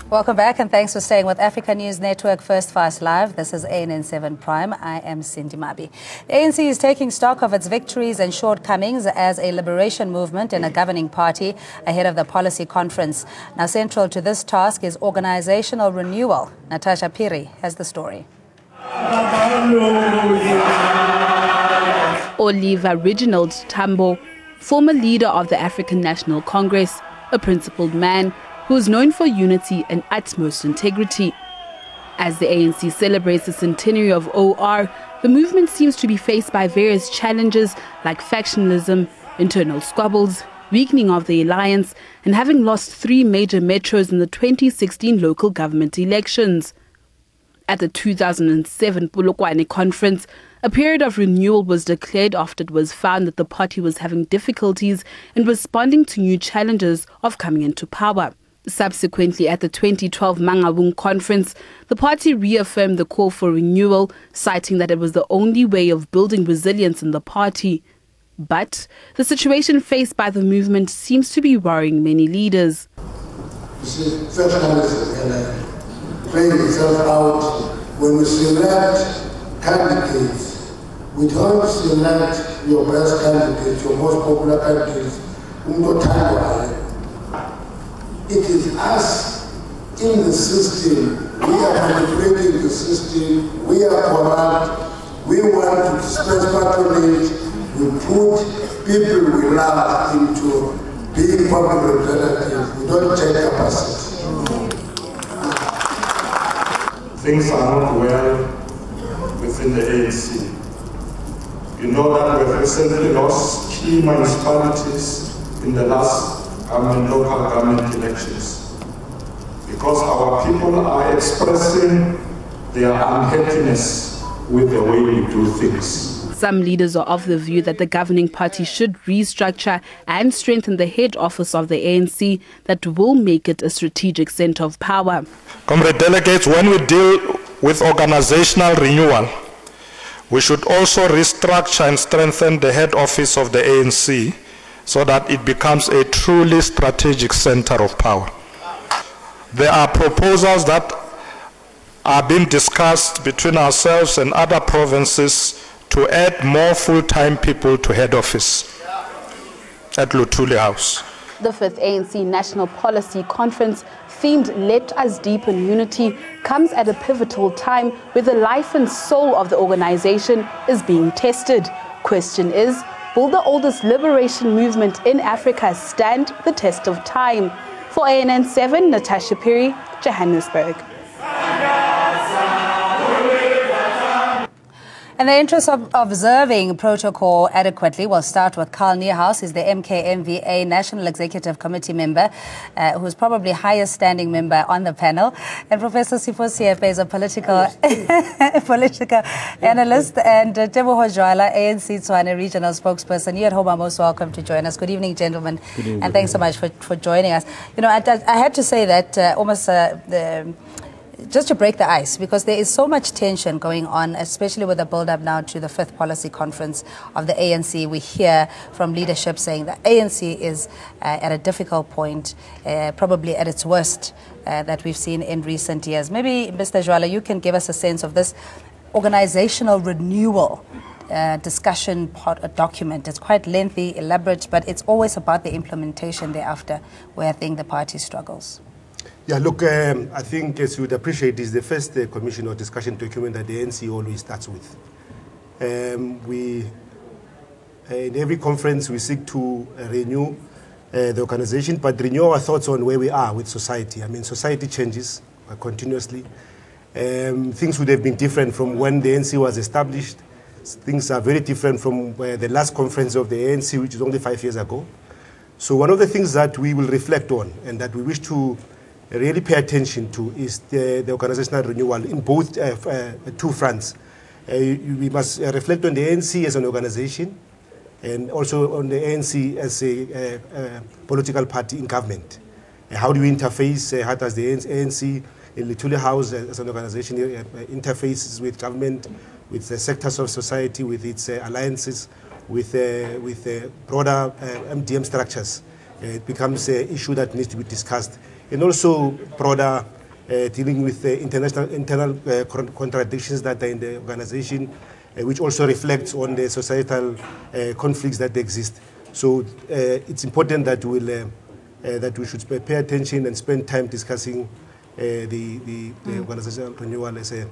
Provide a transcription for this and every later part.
Welcome back and thanks for staying with Africa News Network First Fast Live. This is ANN7 Prime. I am Cindy Mabi. The ANC is taking stock of its victories and shortcomings as a liberation movement and a governing party ahead of the policy conference. Now, central to this task is organizational renewal. Natasha Piri has the story. Oliver Reginald Tambo, former leader of the African National Congress, a principled man who is known for unity and utmost integrity. As the ANC celebrates the centenary of OR, the movement seems to be faced by various challenges like factionalism, internal squabbles, weakening of the alliance, and having lost 3 major metros in the 2016 local government elections. At the 2007 Polokwane conference, a period of renewal was declared after it was found that the party was having difficulties in responding to new challenges of coming into power. Subsequently, at the 2012 Mangaung conference, the party reaffirmed the call for renewal, citing that it was the only way of building resilience in the party. But the situation faced by the movement seems to be worrying many leaders. You see, federalism playing itself out when we select candidates. We don't select your best candidates, your most popular candidates. It is us in the system. We are manipulating the system. We are corrupt. We want to dispense patronage. We put people we love into being public representatives. We don't check capacity. Things are not well within the ANC. You know that we've recently lost key municipalities in the last local government elections because our people are expressing their unhappiness with the way we do things. Some leaders are of the view that the governing party should restructure and strengthen the head office of the ANC that will make it a strategic center of power. Comrade delegates, when we deal with organizational renewal, we should also restructure and strengthen the head office of the ANC so that it becomes a truly strategic center of power. There are proposals that are being discussed between ourselves and other provinces to add more full-time people to head office at Luthuli House. The 5th ANC National Policy Conference, themed Let Us Deepen Unity, comes at a pivotal time where the life and soul of the organization is being tested. Question is, will the oldest liberation movement in Africa stand the test of time? For ANN7, Natasha Piri, Johannesburg. In the interest of observing protocol adequately, we'll start with Carl Niehaus. He's the MKMVA National Executive Committee member, who's probably highest standing member on the panel. And Professor Sipho Siepe is a political analyst. And Teboho Jwala, ANC Tshwane regional spokesperson. You at home are most welcome to join us. Good evening, gentlemen. Good evening. And thanks so much for joining us. You know, I had to say that just to break the ice, because there is so much tension going on, especially with the build-up now to the 5th policy conference of the ANC. We hear from leadership saying that ANC is at a difficult point, probably at its worst that we've seen in recent years. Maybe, Mr. Jwala, you can give us a sense of this organizational renewal discussion document. It's quite lengthy, elaborate, but it's always about the implementation thereafter, where I think the party struggles. Yeah, look, I think, as you would appreciate, is the first commission or discussion document that the ANC always starts with. In every conference, we seek to renew the organization, but renew our thoughts on where we are with society. I mean, society changes continuously. Things would have been different from when the ANC was established. Things are very different from the last conference of the ANC, which is only 5 years ago. So one of the things that we will reflect on and that we wish to really pay attention to is the organizational renewal in both 2 fronts. We must reflect on the ANC as an organization and also on the ANC as a political party in government. How do we interface? How does the ANC in Luthuli House as an organization interfaces with government, with the sectors of society, with its alliances, with broader MDM structures? It becomes an issue that needs to be discussed. And also broader dealing with the internal contradictions that are in the organization, which also reflects on the societal conflicts that exist. So it's important that that we should pay attention and spend time discussing the organizational renewal as a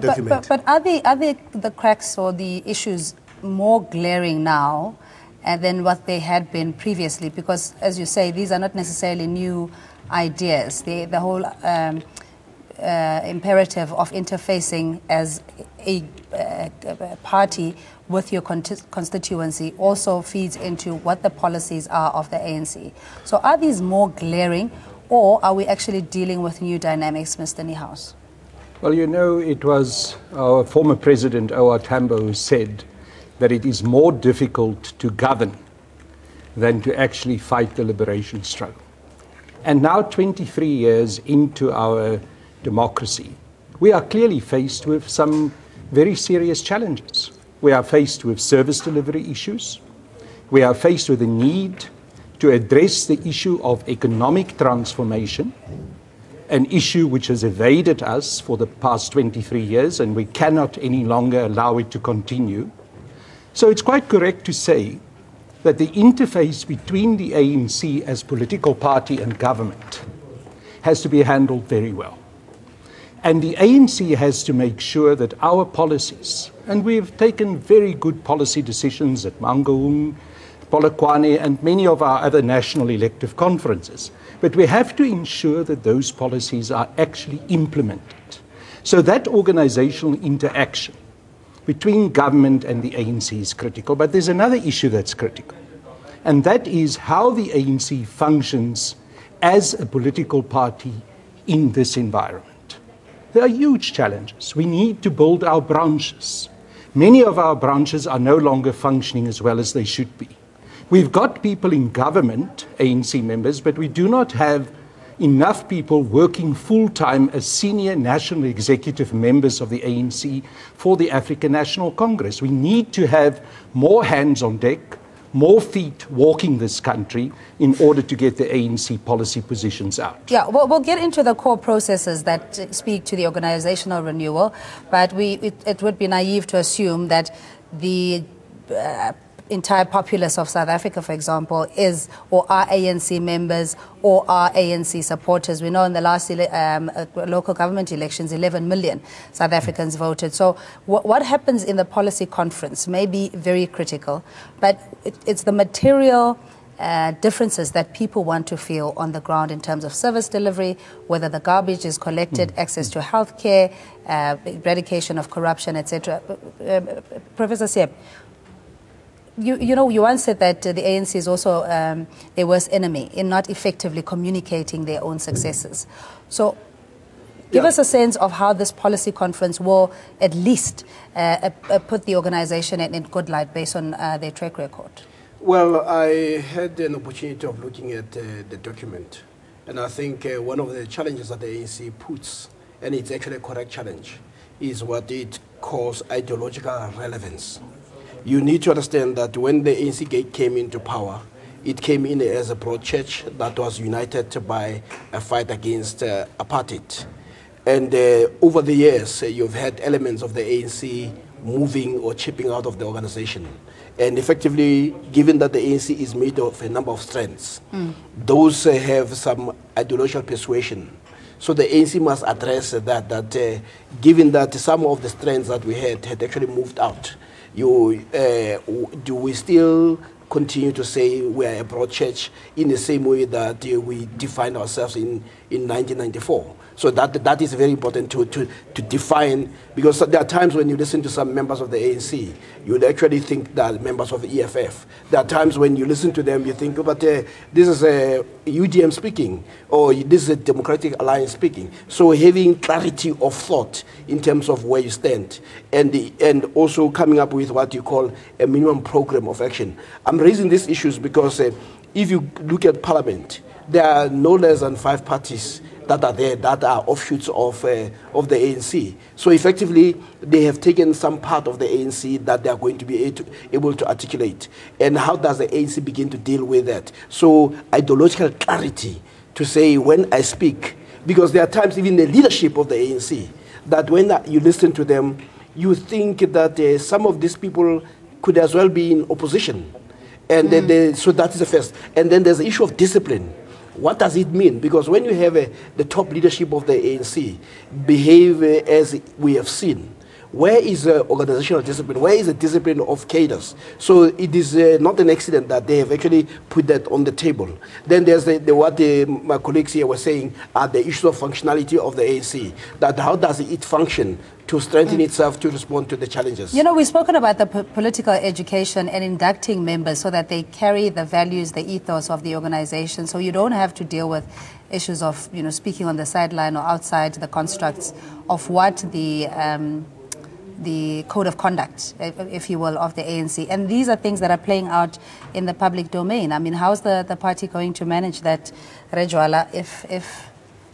document. But are the cracks or the issues more glaring now than what they had been previously? Because, as you say, these are not necessarily new ideas. The whole imperative of interfacing as a party with your constituency also feeds into what the policies are of the ANC. So are these more glaring, or are we actually dealing with new dynamics, Mr. Niehaus? Well, you know, it was our former president, O.R. Tambo, who said that it is more difficult to govern than to actually fight the liberation struggle. And now, 23 years into our democracy, we are clearly faced with some very serious challenges. We are faced with service delivery issues. We are faced with the need to address the issue of economic transformation, an issue which has evaded us for the past 23 years, and we cannot any longer allow it to continue. So it's quite correct to say that the interface between the ANC as political party and government has to be handled very well. And the ANC has to make sure that our policies, and we've taken very good policy decisions at Mangaung, Polokwane, and many of our other national elective conferences, but we have to ensure that those policies are actually implemented. So that organizational interaction between government and the ANC is critical. But there's another issue that's critical, and that is how the ANC functions as a political party in this environment. There are huge challenges. We need to build our branches. Many of our branches are no longer functioning as well as they should be. We've got people in government, ANC members, but we do not have enough people working full-time as senior national executive members of the ANC for the African National Congress. We need to have more hands on deck, more feet walking this country in order to get the ANC policy positions out. Yeah, well, we'll get into the core processes that speak to the organizational renewal, but it would be naive to assume that the entire populace of South Africa, for example, is or are ANC members or are ANC supporters. We know in the last local government elections, 11 million South Africans voted. So what happens in the policy conference may be very critical, but it's the material differences that people want to feel on the ground in terms of service delivery, whether the garbage is collected, access to healthcare, eradication of corruption, etc. Professor Siep, you know, you once said that the ANC is also their worst enemy in not effectively communicating their own successes. So give us a sense of how this policy conference will at least put the organization in good light based on their track record. Well, I had an opportunity of looking at the document, and I think one of the challenges that the ANC puts, and it's actually a correct challenge, is what it calls ideological relevance. You need to understand that when the ANC came into power, it came in as a broad church that was united by a fight against apartheid. And over the years, you've had elements of the ANC moving or chipping out of the organization. And effectively, given that the ANC is made of a number of strands, those have some ideological persuasion. So the ANC must address that given that some of the strands that we had actually moved out, do we still continue to say we are a broad church in the same way that we defined ourselves in 1994? So that is very important to define, because there are times when you listen to some members of the ANC, you would actually think that members of the EFF. There are times when you listen to them, you think, oh, but this is a UDM speaking, or this is a Democratic Alliance speaking. So having clarity of thought in terms of where you stand, and also coming up with what you call a minimum program of action. I'm raising these issues because if you look at Parliament, there are no less than 5 parties that are there that are offshoots of the ANC. So effectively, they have taken some part of the ANC that they are going to be able to articulate. And how does the ANC begin to deal with that? So ideological clarity to say, when I speak, Because there are times, even the leadership of the ANC, that when you listen to them, you think that some of these people could as well be in opposition. And so that is the first. And then there's the issue of discipline. What does it mean? Because when you have the top leadership of the ANC behave as we have seen, where is the organizational discipline? Where is the discipline of cadres? So it is not an accident that they have actually put that on the table. Then there's what my colleagues here were saying are the issues of functionality of the ANC. That how does it function to strengthen itself to respond to the challenges? You know, we've spoken about the political education and inducting members so that they carry the values, the ethos of the organization. So you don't have to deal with issues of, you know, speaking on the sideline or outside the constructs of what the code of conduct, if you will, of the ANC. And these are things that are playing out in the public domain. I mean, how's the party going to manage that, Rejwala, if...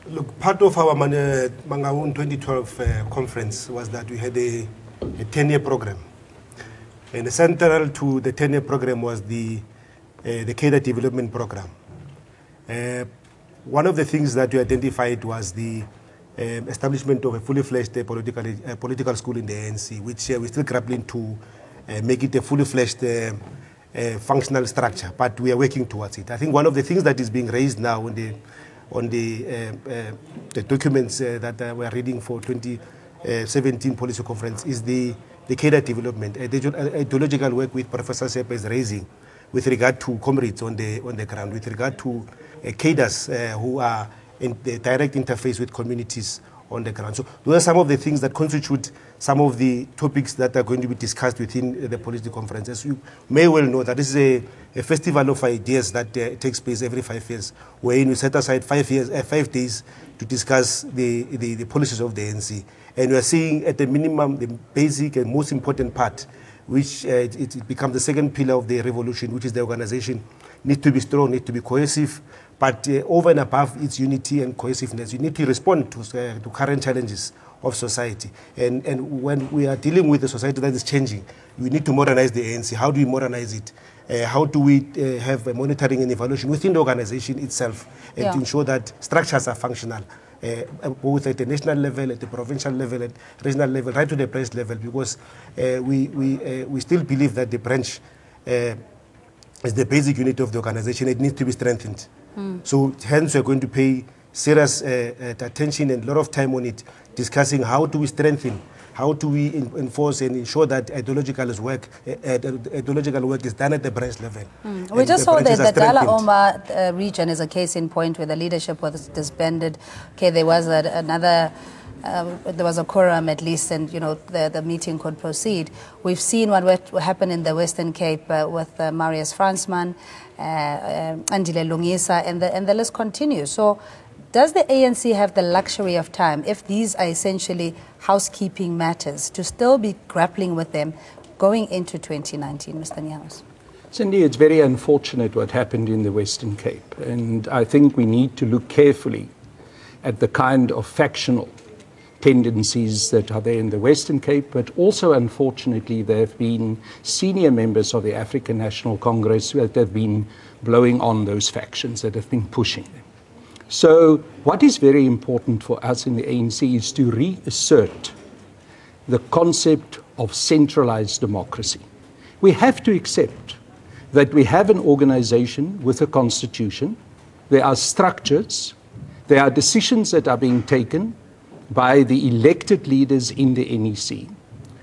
Look, part of our Mangaung 2012 conference was that we had a 10-year program. And central to the 10-year program was the cadre development program. One of the things that we identified was the establishment of a fully fledged political school in the ANC, which we're still grappling to make it a fully fledged functional structure, but we are working towards it. I think one of the things that is being raised now on the documents that we are reading for 2017 policy conference is the cadre development, ideological work with Professor Sepa is raising with regard to comrades on the ground, with regard to cadres who are in the direct interface with communities on the ground. So those are some of the things that constitute some of the topics that are going to be discussed within the policy conference. As you may well know, that this is a festival of ideas that takes place every 5 years, wherein we set aside 5 days to discuss the policies of the ANC. And we are seeing at the minimum the basic and most important part, which it becomes the second pillar of the revolution, which is the organization needs to be strong, needs to be cohesive, but over and above its unity and cohesiveness, you need to respond to current challenges of society. And when we are dealing with a society that is changing, we need to modernize the ANC. How do we modernize it? How do we have a monitoring and evaluation within the organization itself and to ensure that structures are functional, both at the national level, at the provincial level, at regional level, right to the branch level, because we still believe that the branch is the basic unit of the organization. It needs to be strengthened. So hence we're going to pay serious attention and a lot of time on it, discussing how do we strengthen, how do we enforce and ensure that ideological work is done at the branch level. We just saw that the Dala Omar region is a case in point where the leadership was disbanded. Okay, there was there was a quorum at least, and you know the meeting could proceed. We've seen what happened in the Western Cape with Marius Fransman, Andile Lungisa, and the list continues. So does the ANC have the luxury of time, if these are essentially housekeeping matters, to still be grappling with them going into 2019, Mr. Nyaos? Cindy, it's very unfortunate what happened in the Western Cape, and I think we need to look carefully at the kind of factional tendencies that are there in the Western Cape, but also, unfortunately, there have been senior members of the African National Congress that have been blowing on those factions, that have been pushing them. So what is very important for us in the ANC is to reassert the concept of centralized democracy. We have to accept that we have an organization with a constitution, there are structures, there are decisions that are being taken by the elected leaders in the NEC.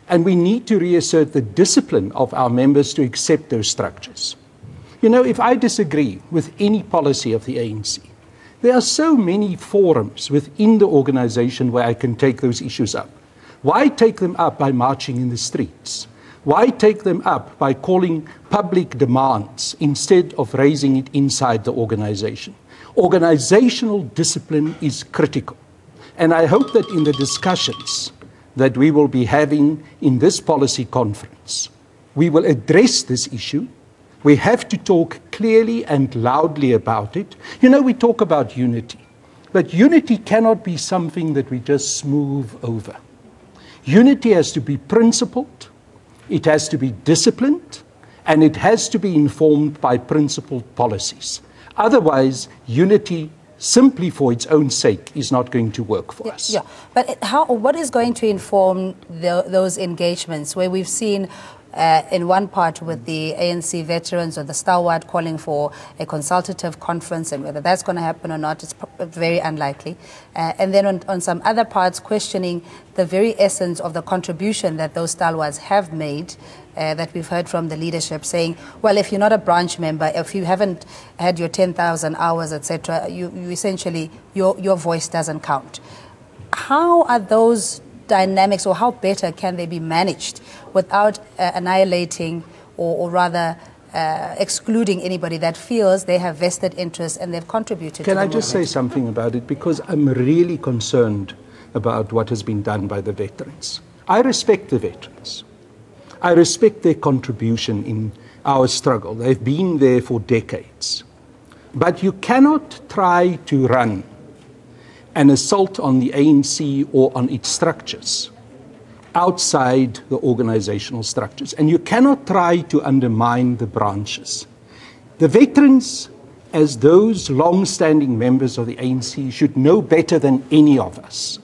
And we need to reassert the discipline of our members to accept those structures. You know, if I disagree with any policy of the ANC, there are so many forums within the organization where I can take those issues up. Why take them up by marching in the streets? Why take them up by calling public demands instead of raising it inside the organization? Organizational discipline is critical. And I hope that in the discussions that we will be having in this policy conference, we will address this issue. We have to talk clearly and loudly about it. You know, we talk about unity, but unity cannot be something that we just smooth over. Unity has to be principled, it has to be disciplined, and it has to be informed by principled policies. Otherwise, unity simply for its own sake is not going to work for us. Yeah, but what is going to inform those engagements where we've seen in one part with the ANC veterans or the stalwart calling for a consultative conference, and whether that's going to happen or not, it's very unlikely. And then on some other parts, questioning the very essence of the contribution that those stalwarts have made, that we've heard from the leadership saying, well, if you're not a branch member, if you haven't had your 10,000 hours, etc., you essentially, your voice doesn't count. How are those dynamics, or how better can they be managed without annihilating or rather excluding anybody that feels they have vested interest and they've contributed to the movement? Can I just say something about it? Because I'm really concerned about what has been done by the veterans. I respect the veterans. I respect their contribution in our struggle. They've been there for decades. But you cannot try to run an assault on the ANC or on its structures outside the organizational structures. And you cannot try to undermine the branches. The veterans, as those long-standing members of the ANC, should know better than any of us.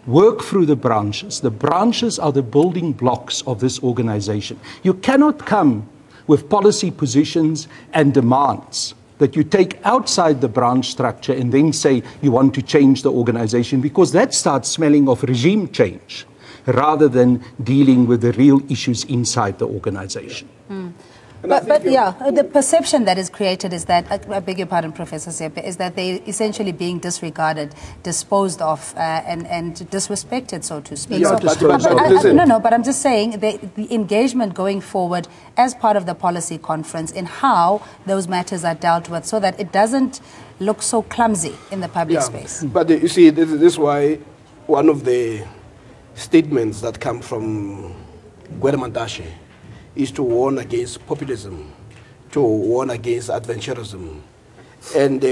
Work through the branches. The branches are the building blocks of this organization. You cannot come with policy positions and demands that you take outside the branch structure and then say you want to change the organization, because that starts smelling of regime change rather than dealing with the real issues inside the organization. But yeah, the perception that is created is that, I beg your pardon, Professor Sepe, is that they're essentially being disregarded, disposed of, and disrespected, so to speak. Yeah, But I'm just saying the engagement going forward as part of the policy conference in how those matters are dealt with, so that it doesn't look so clumsy in the public space. But you see, this is why one of the statements that come from Gweramantashe is to warn against populism, to warn against adventurism. And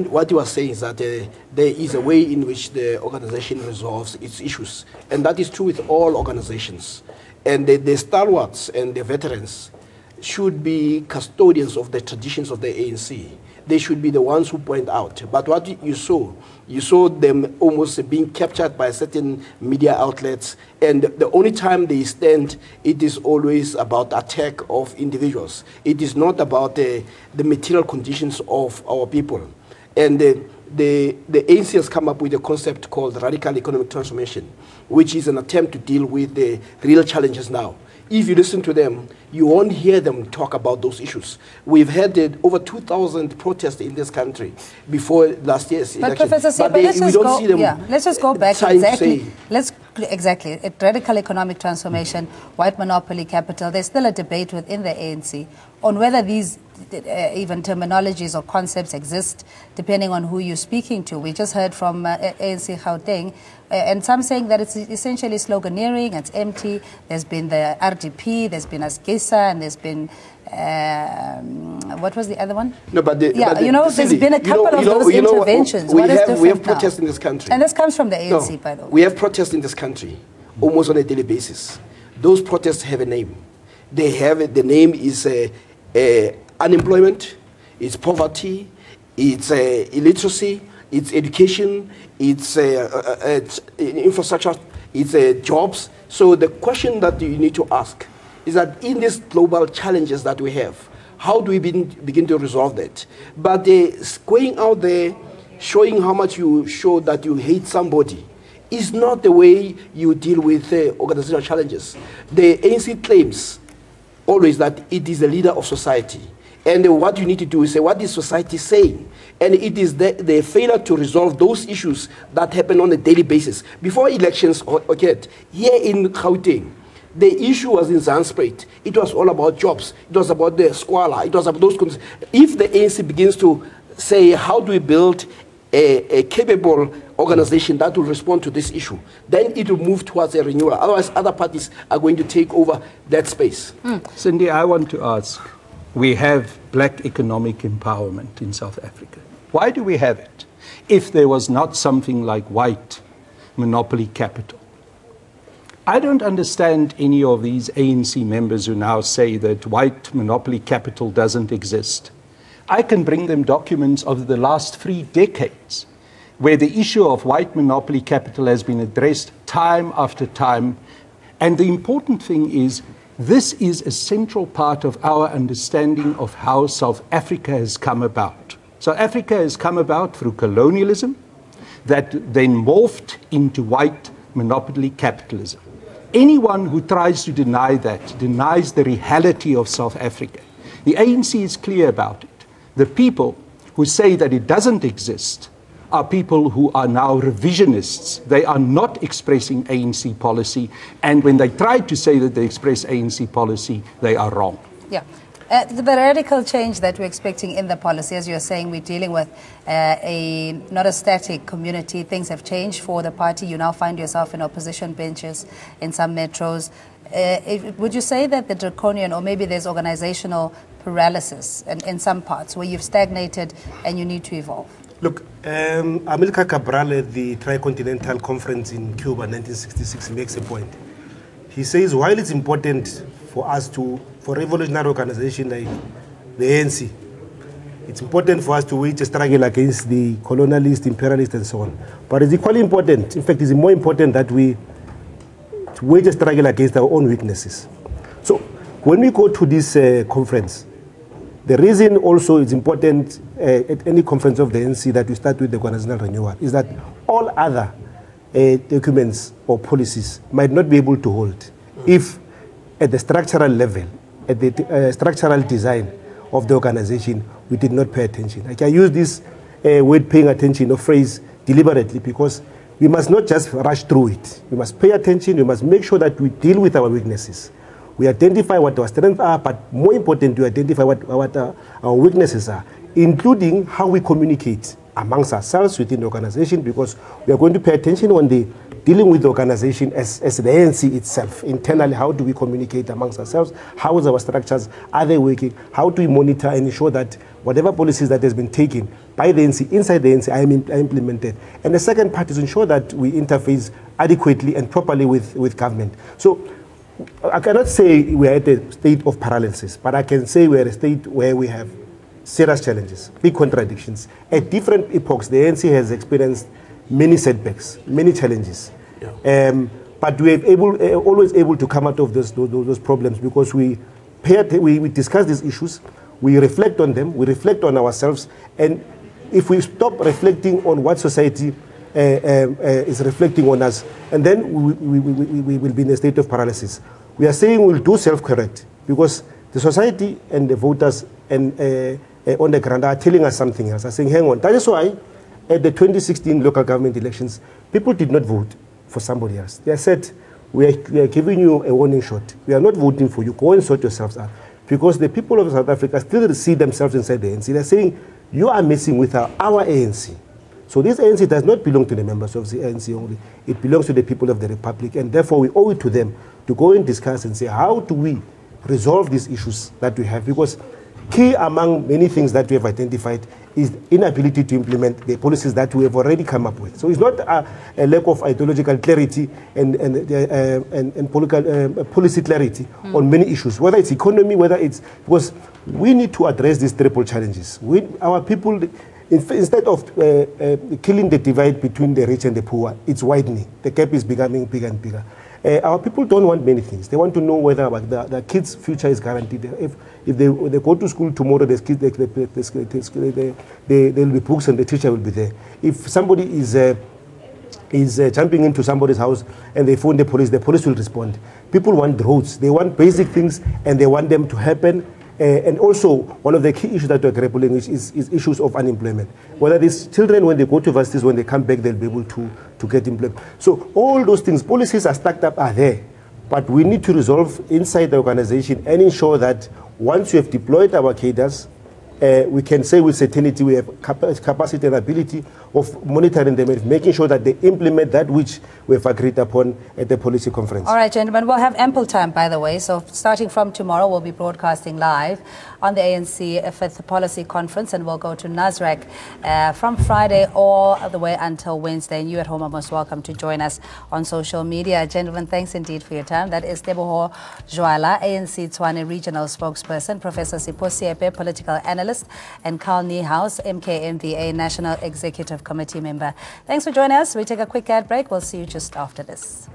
what you are saying is that there is a way in which the organization resolves its issues. And that is true with all organizations. And the stalwarts and the veterans should be custodians of the traditions of the ANC. They should be the ones who point out. But what you saw them almost being captured by certain media outlets, and the only time they stand, it is always about attack of individuals. It is not about the material conditions of our people. And the ANC has come up with a concept called radical economic transformation, which is an attempt to deal with the real challenges now. If you listen to them, you won't hear them talk about those issues. We've had over 2,000 protests in this country before last year's election. Professor Sepe, let's just go back exactly. Exactly. Radical economic transformation, white monopoly capital. There's still a debate within the ANC on whether these even terminologies or concepts exist, depending on who you're speaking to. We just heard from ANC Gauteng, and some saying that it's essentially sloganeering, it's empty. There's been the RDP, there's been Asgisa, and there's been, what was the other one? No, but there's been a couple of those interventions. We have protests in this country. And this comes from the ANC, by the way. We have protests in this country almost on a daily basis. Those protests have a name. The name is unemployment, it's poverty, it's illiteracy, it's education, it's infrastructure, it's jobs. So the question that you need to ask is that in these global challenges that we have, how do we begin to resolve that? But going out there, showing how much you show that you hate somebody, is not the way you deal with organizational challenges. The ANC claims always that it is the leader of society. And what you need to do is say, what is society saying? And it is the failure to resolve those issues that happen on a daily basis. Before elections occurred, here in Gauteng, the issue was in Zandspruit. It was all about jobs. It was about the squalor. It was about those conditions. If the ANC begins to say, how do we build a capable organization that will respond to this issue, then it will move towards a renewal. Otherwise, other parties are going to take over that space. Cindy, I want to ask, we have black economic empowerment in South Africa. Why do we have it if there was not something like white monopoly capital? I don't understand any of these ANC members who now say that white monopoly capital doesn't exist. I can bring them documents of the last 3 decades where the issue of white monopoly capital has been addressed time after time. And the important thing is, this is a central part of our understanding of how South Africa has come about. South Africa has come about through colonialism that then morphed into white monopoly capitalism. Anyone who tries to deny that denies the reality of South Africa. The ANC is clear about it. The people who say that it doesn't exist are people who are now revisionists. They are not expressing ANC policy, and when they try to say that they express ANC policy, they are wrong. Yeah. The radical change that we're expecting in the policy, as you're saying, we're dealing with not a static community. Things have changed for the party. You now find yourself in opposition benches in some metros. Would you say that the draconian, or maybe there's organizational paralysis in some parts where you've stagnated and you need to evolve? Look, Amilcar Cabral at the Tricontinental Conference in Cuba in 1966 makes a point. He says, while it's important for us for revolutionary organization like the ANC, it's important for us to wage a struggle against the colonialist, imperialist, and so on. But it's equally important, in fact, it's more important that we wage a struggle against our own weaknesses. So when we go to this conference, the reason also it's important at any conference of the ANC that we start with the organizational renewal is that all other documents or policies might not be able to hold if at the structural level, at the structural design of the organization, we did not pay attention. Like I use this word paying attention or phrase deliberately because we must not just rush through it. We must pay attention, we must make sure that we deal with our weaknesses. We identify what our strengths are, but more important, to identify what our weaknesses are, including how we communicate amongst ourselves within the organization, because we are going to pay attention on the dealing with the organization as the ANC itself. Internally, how do we communicate amongst ourselves? How is our structures? Are they working? How do we monitor and ensure that whatever policies that has been taken by the ANC, inside the ANC, are implemented? And the second part is ensure that we interface adequately and properly with government. So I cannot say we are at a state of paralysis, but I can say we are at a state where we have serious challenges, big contradictions. At different epochs, the ANC has experienced many setbacks, many challenges. Yeah. But we are always able to come out of those problems because we discuss these issues, we reflect on them, we reflect on ourselves, and if we stop reflecting on what society is reflecting on us, and then we will be in a state of paralysis. We are saying we'll do self-correct because the society and the voters and on the ground are telling us something else. Are saying, hang on. That is why at the 2016 local government elections, people did not vote for somebody else. They said, we are giving you a warning shot. We are not voting for you. Go and sort yourselves out. Because the people of South Africa still see themselves inside the ANC. They're saying, you are messing with our ANC. So this ANC does not belong to the members of the ANC only. It belongs to the people of the Republic, and therefore we owe it to them to go and discuss and say, how do we resolve these issues that we have? Because key among many things that we have identified is inability to implement the policies that we have already come up with. So it's not a lack of ideological clarity and political policy clarity on many issues, whether it's economy, whether it's, because we need to address these triple challenges. Our people, instead of killing the divide between the rich and the poor, it's widening. The gap is becoming bigger and bigger. Our people don't want many things. They want to know whether the kids' future is guaranteed. If they go to school tomorrow, there will be books and the teacher will be there. If somebody is jumping into somebody's house and they phone the police will respond. People want roads. They want basic things and they want them to happen. And also, one of the key issues that we're grappling with is issues of unemployment. Whether these children, when they go to universities, when they come back, they'll be able to get employment. So all those things, policies are stacked up, are there. But we need to resolve inside the organization and ensure that once we have deployed our cadres, we can say with certainty we have capacity and ability of monitoring them and making sure that they implement that which we have agreed upon at the policy conference. All right, gentlemen, we'll have ample time, by the way. So starting from tomorrow, we'll be broadcasting live. on the ANC 5th Policy Conference, and we'll go to Nasrec from Friday all the way until Wednesday. And you at home are most welcome to join us on social media. Gentlemen, thanks indeed for your time. That is Teboho Joala, ANC Tshwane Regional Spokesperson, Professor Sipho Siepe, Political Analyst, and Carl Niehaus, MKMVA National Executive Committee Member. Thanks for joining us. We take a quick ad break. We'll see you just after this.